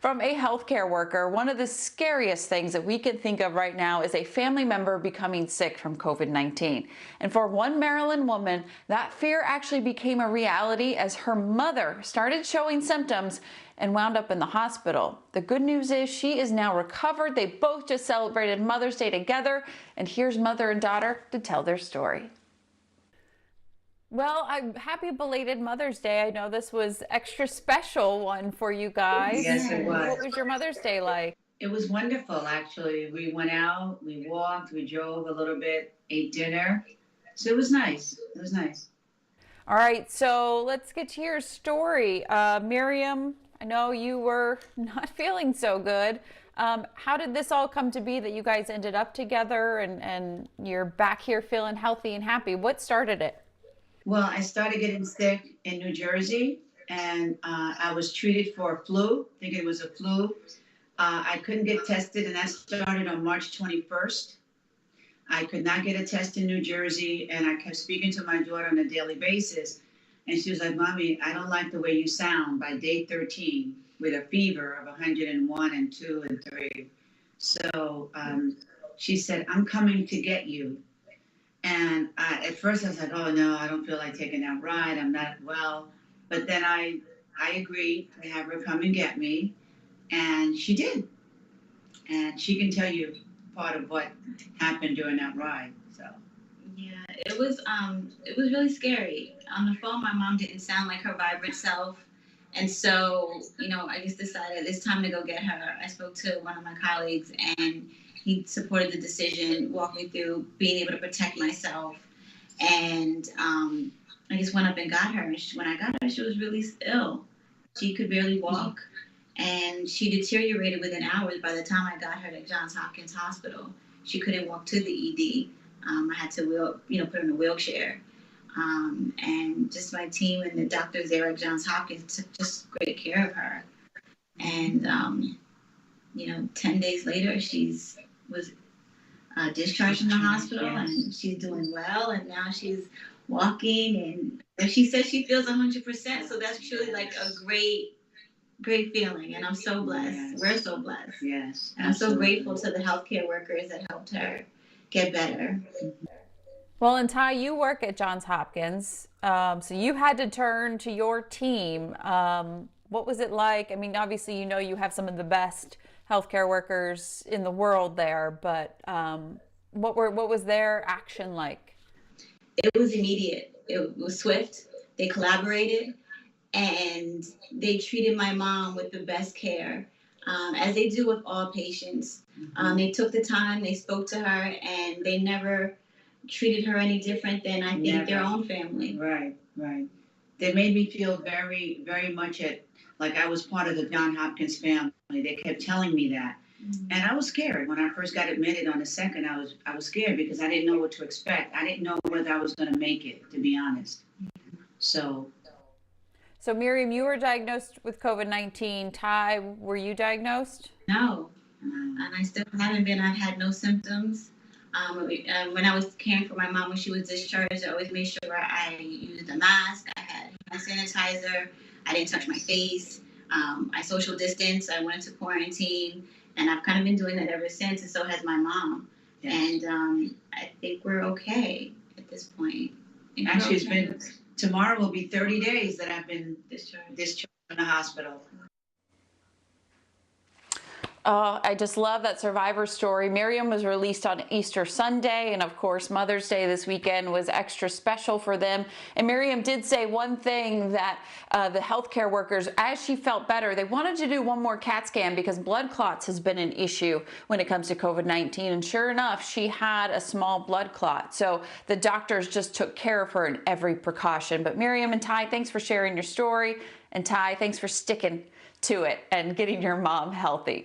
From a healthcare worker, one of the scariest things that we can think of right now is a family member becoming sick from COVID-19. And for one Maryland woman, that fear actually became a reality as her mother started showing symptoms and wound up in the hospital. The good news is she is now recovered. They both just celebrated Mother's Day together, and here's mother and daughter to tell their story. Well, I'm happy belated Mother's Day. I know this was extra special one for you guys. Yes, it was. What was your Mother's Day like? It was wonderful, actually. We went out, we walked, we drove a little bit, ate dinner. So it was nice. It was nice. All right, so let's get to your story. Miriam, I know you were not feeling so good. How did this all come to be that you guys ended up together and you're back here feeling healthy and happy? What started it? Well, I started getting sick in New Jersey, and I was treated for a flu, thinking it was a flu. I couldn't get tested, and that started on March 21st. I could not get a test in New Jersey, and I kept speaking to my daughter on a daily basis. And she was like, "Mommy, I don't like the way you sound by day 13 with a fever of 101 and 2 and 3. So she said, "I'm coming to get you." And at first I was like, "Oh no, I don't feel like taking that ride. I'm not well." But then I agreed to have her come and get me, and she did. And she can tell you part of what happened during that ride. So yeah, it was really scary. On the phone, my mom didn't sound like her vibrant self, and so I just decided it's time to go get her. I spoke to one of my colleagues, and he supported the decision, walked me through being able to protect myself, and I just went up and got her. And when I got her, she was really ill. She could barely walk, and she deteriorated within hours. By the time I got her to Johns Hopkins Hospital, she couldn't walk to the ED. I had to put her in a wheelchair, and just my team and the doctors there at Johns Hopkins took just great care of her. And 10 days later, was discharged from the hospital, and she's doing well, and now she's walking, and she says she feels 100%. So that's truly like a great feeling, and I'm so blessed. Yes. We're so blessed. Yes, and I'm so grateful to the healthcare workers that helped her get better. Well, and Ty, you work at Johns Hopkins, so you had to turn to your team. What was it like? I mean, obviously, you have some of the best healthcare workers in the world there, but what was their action like? It was immediate. It was swift. They collaborated, and they treated my mom with the best care, as they do with all patients. They took the time, they spoke to her, and they never treated her any different than I think their own family. Right. They made me feel very, very much like I was part of the Johns Hopkins family. They kept telling me that. And I was scared. When I first got admitted on the 2nd, I was scared because I didn't know what to expect. I didn't know whether I was going to make it, to be honest. So Miriam, you were diagnosed with COVID-19. Ty, were you diagnosed? No. And I still haven't been. I've had no symptoms. When I was caring for my mom when she was discharged, I always made sure I used a mask. I had hand sanitizer. I didn't touch my face. I social distanced. I went into quarantine, and I've kind of been doing that ever since, and so has my mom. Yes. And I think we're okay at this point. Actually, it's been, tomorrow will be 30 days that I've been discharged from the hospital. I just love that survivor story. Miriam was released on Easter Sunday, and of course Mother's Day this weekend was extra special for them. And Miriam did say one thing that the healthcare workers, as she felt better, they wanted to do one more CAT scan because blood clots has been an issue when it comes to COVID-19. And sure enough, she had a small blood clot. So the doctors just took care of her in every precaution. But Miriam and Ty, thanks for sharing your story. And Ty, thanks for sticking to it and getting your mom healthy.